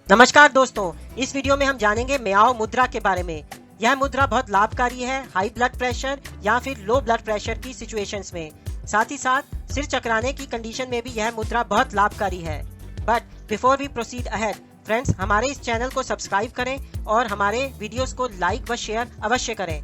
नमस्कार दोस्तों, इस वीडियो में हम जानेंगे म्याओ मुद्रा के बारे में। यह मुद्रा बहुत लाभकारी है हाई ब्लड प्रेशर या फिर लो ब्लड प्रेशर की सिचुएशंस में। साथ ही साथ सिर चकराने की कंडीशन में भी यह मुद्रा बहुत लाभकारी है। But before we proceed ahead friends, हमारे इस चैनल को सब्सक्राइब करें और हमारे वीडियोस को लाइक व शेयर अवश्य करें।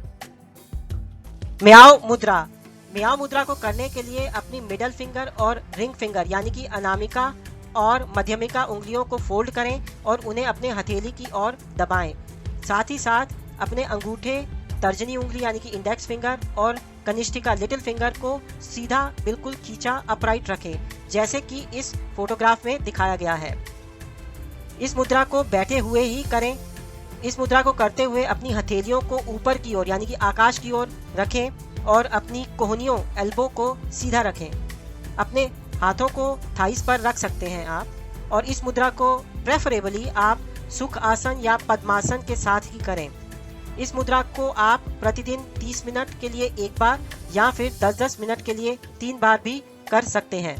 म्याओ मुद्रा को करने के लिए अपनी मिडल फिंगर और रिंग फिंगर यानी कि अनामिका और मध्यमिका उंगलियों को फोल्ड करें और उन्हें अपने हथेली की ओर दबाएं। साथ ही साथ अपने अंगूठे, तर्जनी उंगली यानी कि इंडेक्स फिंगर और कनिष्ठिका लिटिल फिंगर को सीधा बिल्कुल खींचा अपराइट रखें, जैसे कि इस फोटोग्राफ में दिखाया गया है। इस मुद्रा को बैठे हुए ही करें। इस मुद्रा को करते हुए अपनी हथेलियों को ऊपर की ओर यानी कि आकाश की ओर रखें और अपनी कोहनियों एल्बो को सीधा रखें। अपने हाथों को थाइस पर रख सकते हैं आप, और इस मुद्रा को प्रेफरेबली आप सुख आसन या पद्मासन के साथ ही करें। इस मुद्रा को आप प्रतिदिन 30 मिनट के लिए एक बार या फिर 10-10 मिनट के लिए 3 बार भी कर सकते हैं।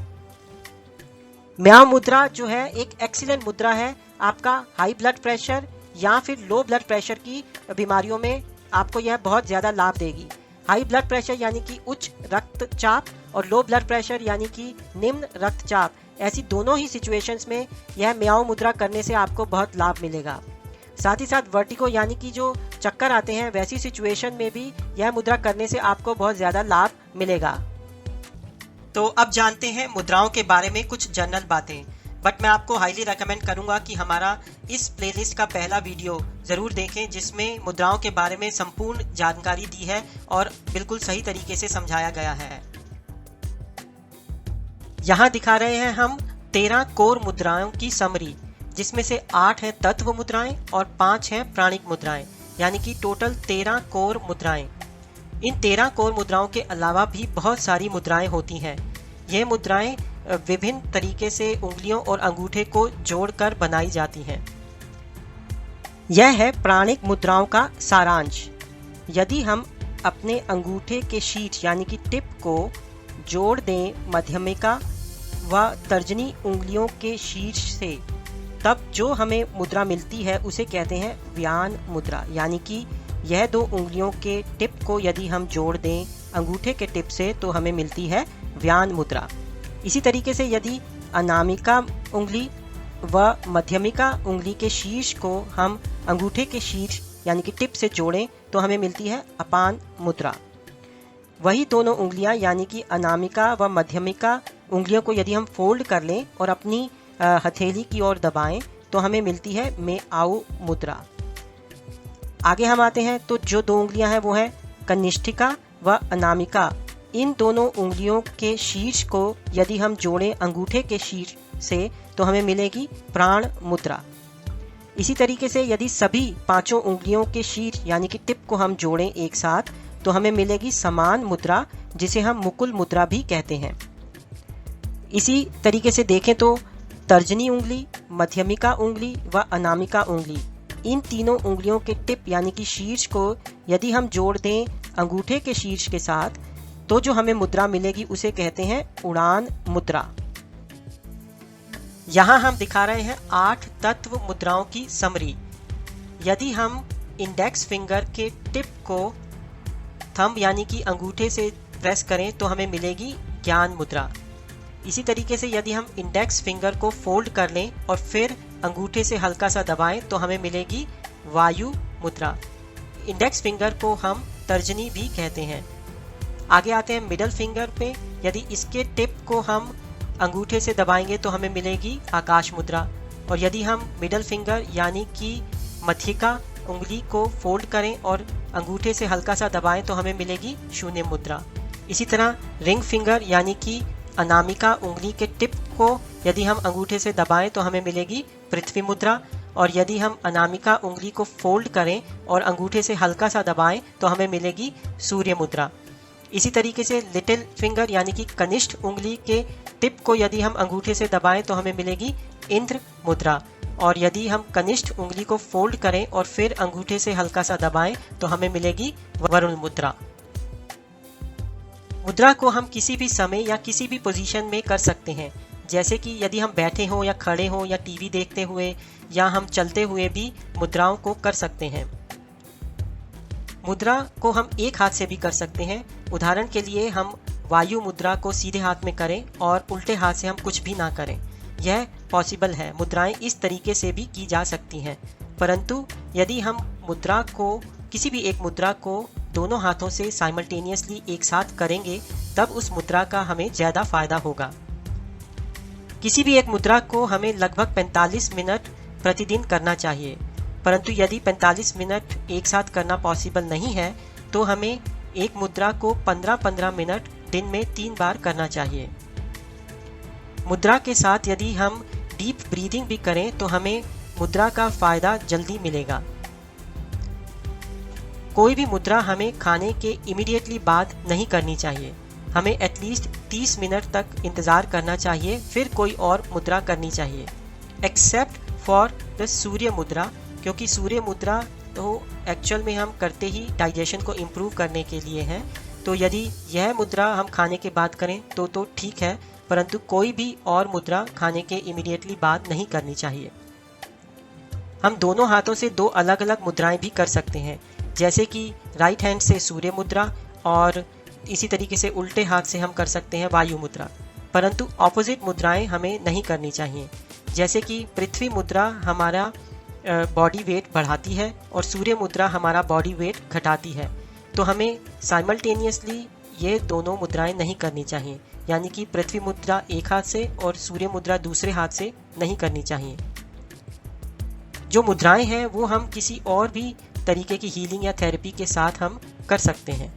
म्याओ मुद्रा जो है एक एक्सीलेंट मुद्रा है आपका हाई ब्लड प्रेशर या फिर लो ब्लड प्रेशर की बीमारियों में आपको यह बहुत ज्यादा लाभ देगी। हाई ब्लड प्रेशर यानी कि उच्च रक्तचाप और लो ब्लड प्रेशर यानी कि निम्न रक्तचाप, ऐसी दोनों ही सिचुएशंस में यह म्याओ मुद्रा करने से आपको बहुत लाभ मिलेगा। साथ ही साथ वर्टिगो यानी कि जो चक्कर आते हैं, वैसी सिचुएशन में भी यह मुद्रा करने से आपको बहुत ज्यादा लाभ मिलेगा। तो अब जानते हैं मुद्राओं के बारे में कुछ जनरल बातें। बट मैं आपको हाईली रेकमेंड करूंगा कि हमारा इस प्लेलिस्ट का पहला वीडियो जरूर देखें, जिसमें मुद्राओं के बारे में संपूर्ण जानकारी दी है और बिल्कुल सही तरीके से समझाया गया है। यहाँ दिखा रहे हैं हम 13 कोर मुद्राओं की समरी, जिसमें से 8 हैं तत्व मुद्राएं और 5 हैं प्राणिक मुद्राएं, यानी कि टोटल 13 कोर मुद्राएं। इन 13 कोर मुद्राओं के अलावा भी बहुत सारी मुद्राएं होती हैं। ये मुद्राएं विभिन्न तरीके से उंगलियों और अंगूठे को जोड़कर बनाई जाती हैं। यह है प्राणिक मुद्राओं का सारांश। यदि हम अपने अंगूठे के शीर्ष यानी कि टिप को जोड़ दें मध्यमिका व तर्जनी उंगलियों के शीर्ष से, तब जो हमें मुद्रा मिलती है उसे कहते हैं व्यान मुद्रा। यानी कि यह दो उंगलियों के टिप को यदि हम जोड़ दें अंगूठे के टिप से तो हमें मिलती है व्यान मुद्रा। इसी तरीके से यदि अनामिका उंगली व मध्यमिका उंगली के शीर्ष को हम अंगूठे के शीर्ष यानी कि टिप से जोड़ें तो हमें मिलती है अपान मुद्रा। वही दोनों उंगलियां यानी कि अनामिका व मध्यमिका उंगलियों को यदि हम फोल्ड कर लें और अपनी हथेली की ओर दबाएं तो हमें मिलती है म्याओ मुद्रा। आगे हम आते हैं तो जो दो उंगलियां हैं वो है कनिष्ठिका व अनामिका। इन दोनों उंगलियों के शीर्ष को यदि हम जोड़ें अंगूठे के शीर्ष से तो हमें मिलेगी प्राण मुद्रा। इसी तरीके से यदि सभी 5 उंगलियों के शीर्ष यानी कि टिप को हम जोड़ें एक साथ तो हमें मिलेगी समान मुद्रा, जिसे हम मुकुल मुद्रा भी कहते हैं। इसी तरीके से देखें तो तर्जनी उंगली, मध्यमिका उंगली व अनामिका उंगली, इन तीनों उंगलियों के टिप यानी कि शीर्ष को यदि हम जोड़ दें अंगूठे के शीर्ष के साथ तो जो हमें मुद्रा मिलेगी उसे कहते हैं उड़ान मुद्रा। यहाँ हम दिखा रहे हैं 8 तत्व मुद्राओं की समरी। यदि हम इंडेक्स फिंगर के टिप को थंब यानी कि अंगूठे से प्रेस करें तो हमें मिलेगी ज्ञान मुद्रा। इसी तरीके से यदि हम इंडेक्स फिंगर को फोल्ड कर लें और फिर अंगूठे से हल्का सा दबाएं तो हमें मिलेगी वायु मुद्रा। इंडेक्स फिंगर को हम तर्जनी भी कहते हैं। आगे आते हैं मिडल फिंगर पे। यदि इसके टिप को हम अंगूठे से दबाएंगे तो हमें मिलेगी आकाश मुद्रा, और यदि हम मिडल फिंगर यानी कि मध्यिका उंगली को फोल्ड करें और अंगूठे से हल्का सा दबाएं तो हमें मिलेगी शून्य मुद्रा। इसी तरह रिंग फिंगर यानी कि अनामिका उंगली के टिप को यदि हम अंगूठे से दबाएं तो हमें मिलेगी पृथ्वी मुद्रा, और यदि हम अनामिका उंगली को फोल्ड करें और अंगूठे से हल्का सा दबाएं तो हमें मिलेगी सूर्य मुद्रा। इसी तरीके से लिटिल फिंगर यानी कि कनिष्ठ उंगली के टिप को यदि हम अंगूठे से दबाएं तो हमें मिलेगी इंद्र मुद्रा, और यदि हम कनिष्ठ उंगली को फोल्ड करें और फिर अंगूठे से हल्का सा दबाएं तो हमें मिलेगी वरुण मुद्रा। मुद्रा को हम किसी भी समय या किसी भी पोजीशन में कर सकते हैं। जैसे कि यदि हम बैठे हों या खड़े हों या टीवी देखते हुए या हम चलते हुए भी मुद्राओं को कर सकते हैं। मुद्रा को हम एक हाथ से भी कर सकते हैं। उदाहरण के लिए हम वायु मुद्रा को सीधे हाथ में करें और उल्टे हाथ से हम कुछ भी ना करें, यह पॉसिबल है। मुद्राएं इस तरीके से भी की जा सकती हैं। परंतु यदि हम किसी भी एक मुद्रा को दोनों हाथों से साइमल्टेनियसली एक साथ करेंगे, तब उस मुद्रा का हमें ज़्यादा फायदा होगा। किसी भी एक मुद्रा को हमें लगभग 45 मिनट प्रतिदिन करना चाहिए। परंतु यदि 45 मिनट एक साथ करना पॉसिबल नहीं है, तो हमें एक मुद्रा को 15-15 मिनट दिन में 3 बार करना चाहिए। मुद्रा के साथ यदि हम डीप ब्रीदिंग भी करें तो हमें मुद्रा का फायदा जल्दी मिलेगा। कोई भी मुद्रा हमें खाने के इमीडिएटली बाद नहीं करनी चाहिए। हमें एटलीस्ट 30 मिनट तक इंतज़ार करना चाहिए, फिर कोई और मुद्रा करनी चाहिए, एक्सेप्ट फॉर द सूर्य मुद्रा, क्योंकि सूर्य मुद्रा तो एक्चुअल में हम करते ही डाइजेशन को इम्प्रूव करने के लिए है। तो यदि यह मुद्रा हम खाने के बाद करें तो ठीक है, परंतु कोई भी और मुद्रा खाने के इमीडिएटली बाद नहीं करनी चाहिए। हम दोनों हाथों से 2 अलग अलग मुद्राएं भी कर सकते हैं, जैसे कि राइट हैंड से सूर्य मुद्रा और इसी तरीके से उल्टे हाथ से हम कर सकते हैं वायु मुद्रा। परंतु ऑपोजिट मुद्राएं हमें नहीं करनी चाहिए। जैसे कि पृथ्वी मुद्रा हमारा बॉडी वेट बढ़ाती है और सूर्य मुद्रा हमारा बॉडी वेट घटाती है। तो हमें साइमल्टेनियसली ये दोनों मुद्राएं नहीं करनी चाहिए, यानी कि पृथ्वी मुद्रा एक हाथ से और सूर्य मुद्रा दूसरे हाथ से नहीं करनी चाहिए। जो मुद्राएं हैं वो हम किसी और भी तरीके की हीलिंग या थेरेपी के साथ हम कर सकते हैं।